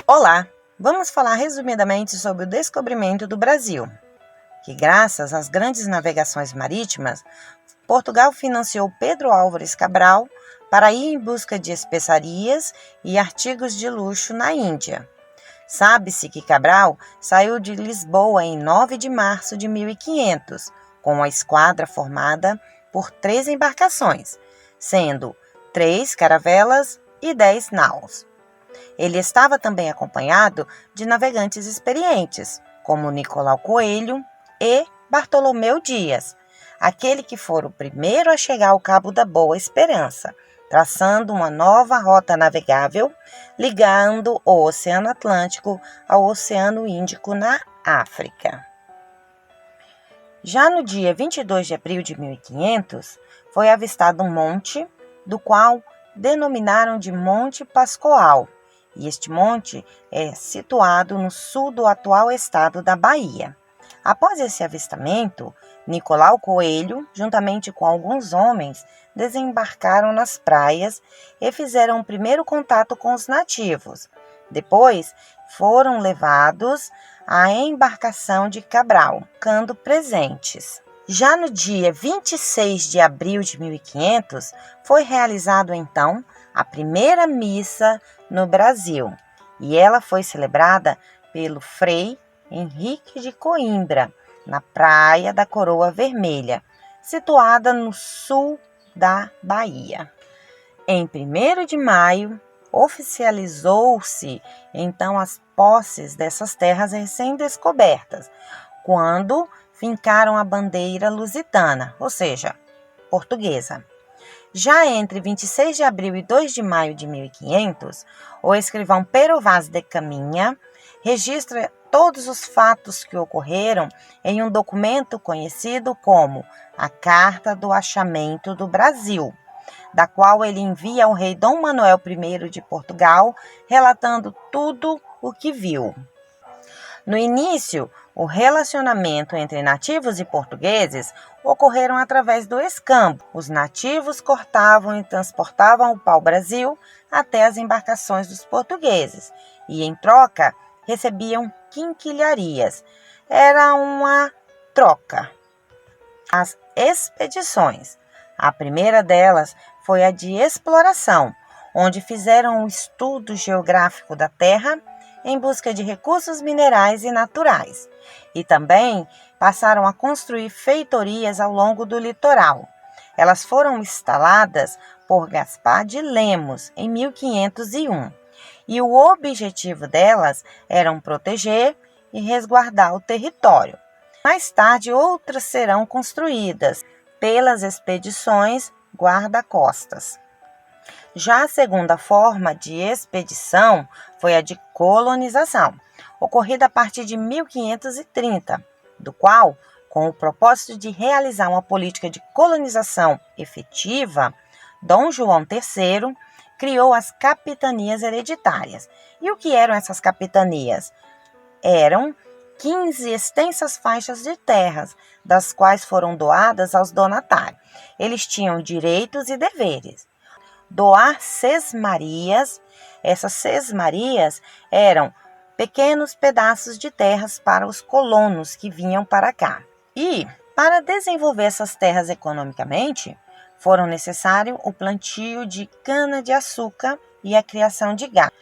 Olá! Vamos falar resumidamente sobre o descobrimento do Brasil, que graças às grandes navegações marítimas, Portugal financiou Pedro Álvares Cabral para ir em busca de especiarias e artigos de luxo na Índia. Sabe-se que Cabral saiu de Lisboa em 9 de março de 1500, com a esquadra formada por 3 embarcações, sendo 3 caravelas e 10 naus. Ele estava também acompanhado de navegantes experientes, como Nicolau Coelho e Bartolomeu Dias, aquele que fora o primeiro a chegar ao Cabo da Boa Esperança, traçando uma nova rota navegável, ligando o Oceano Atlântico ao Oceano Índico na África. Já no dia 22 de abril de 1500, foi avistado um monte, do qual denominaram de Monte Pascoal, e este monte é situado no sul do atual estado da Bahia. Após esse avistamento, Nicolau Coelho, juntamente com alguns homens, desembarcaram nas praias e fizeram o primeiro contato com os nativos. Depois, foram levados à embarcação de Cabral, ficando presentes. Já no dia 26 de abril de 1500, foi realizado então a primeira missa no Brasil, e ela foi celebrada pelo Frei Henrique de Coimbra, na Praia da Coroa Vermelha, situada no sul da Bahia. Em 1º de maio, oficializou-se então as posses dessas terras recém-descobertas, quando fincaram a bandeira lusitana, ou seja, portuguesa. Já entre 26 de abril e 2 de maio de 1500, o escrivão Pero Vaz de Caminha registra todos os fatos que ocorreram em um documento conhecido como a Carta do Achamento do Brasil, da qual ele envia ao rei Dom Manuel I de Portugal, relatando tudo o que viu. No início, o relacionamento entre nativos e portugueses ocorreram através do escambo. Os nativos cortavam e transportavam o pau-brasil até as embarcações dos portugueses e, em troca, recebiam quinquilharias. Era uma troca. As expedições. A primeira delas foi a de exploração, onde fizeram um estudo geográfico da terra em busca de recursos minerais e naturais, e também passaram a construir feitorias ao longo do litoral. Elas foram instaladas por Gaspar de Lemos em 1501, e o objetivo delas era proteger e resguardar o território. Mais tarde, outras serão construídas pelas expedições guarda-costas. Já a segunda forma de expedição foi a de colonização, ocorrida a partir de 1530, do qual, com o propósito de realizar uma política de colonização efetiva, Dom João III criou as capitanias hereditárias. E o que eram essas capitanias? Eram 15 extensas faixas de terras, das quais foram doadas aos donatários. Eles tinham direitos e deveres. Doar sesmarias. Essas sesmarias eram pequenos pedaços de terras para os colonos que vinham para cá. E, para desenvolver essas terras economicamente, foram necessários o plantio de cana-de-açúcar e a criação de gado.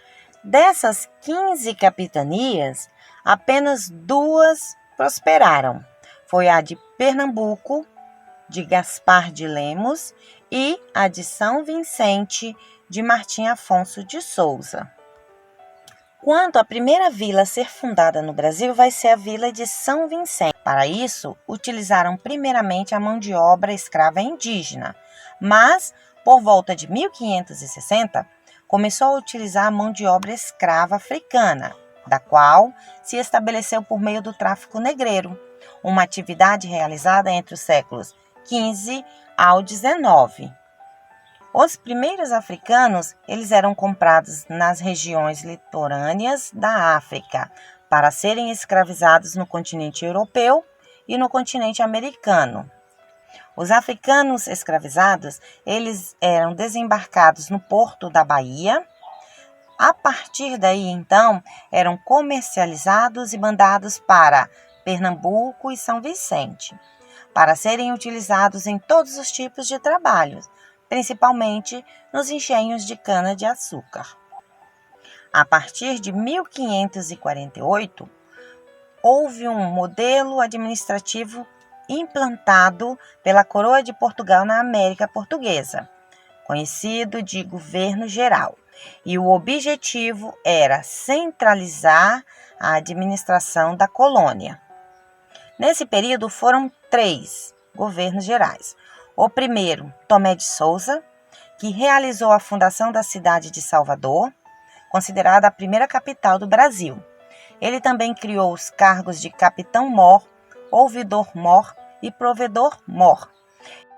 Dessas 15 capitanias, apenas 2 prosperaram. Foi a de Pernambuco, de Gaspar de Lemos, e a de São Vicente, de Martim Afonso de Souza. Quanto à primeira vila a ser fundada no Brasil, vai ser a vila de São Vicente. Para isso, utilizaram primeiramente a mão de obra escrava indígena, mas, por volta de 1560, começou a utilizar a mão de obra escrava africana, da qual se estabeleceu por meio do tráfico negreiro, uma atividade realizada entre os séculos XV ao XIX. Os primeiros africanos, eles eram comprados nas regiões litorâneas da África para serem escravizados no continente europeu e no continente americano. Os africanos escravizados, eles eram desembarcados no porto da Bahia, A partir daí, então, eram comercializados e mandados para Pernambuco e São Vicente, para serem utilizados em todos os tipos de trabalhos, principalmente nos engenhos de cana-de-açúcar. A partir de 1548, houve um modelo administrativo implantado pela Coroa de Portugal na América Portuguesa, conhecido de governo geral, e o objetivo era centralizar a administração da colônia. Nesse período foram 3 governos gerais. O primeiro, Tomé de Souza, que realizou a fundação da cidade de Salvador, considerada a primeira capital do Brasil. Ele também criou os cargos de capitão-mor, ouvidor-mor e provedor-mor.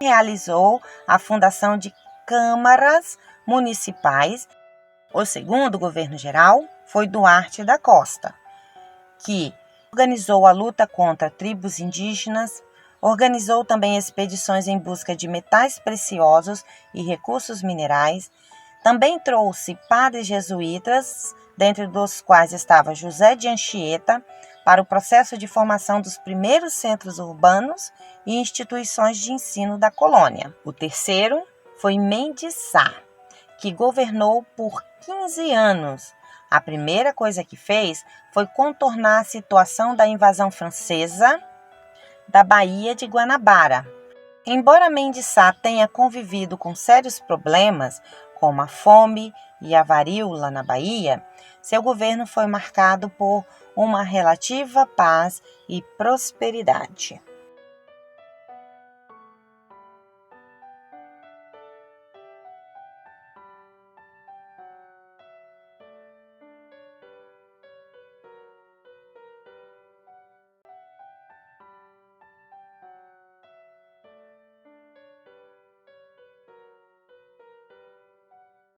Realizou a fundação de câmaras municipais. O segundo governo geral foi Duarte da Costa, que organizou a luta contra tribos indígenas, organizou também expedições em busca de metais preciosos e recursos minerais, também trouxe padres jesuítas, dentre dos quais estava José de Anchieta, para o processo de formação dos primeiros centros urbanos e instituições de ensino da colônia. O terceiro foi Mendes Sá, que governou por 15 anos. A primeira coisa que fez foi contornar a situação da invasão francesa da Baía de Guanabara. Embora Mendes Sá tenha convivido com sérios problemas, como a fome e a varíola na Bahia, seu governo foi marcado por uma relativa paz e prosperidade.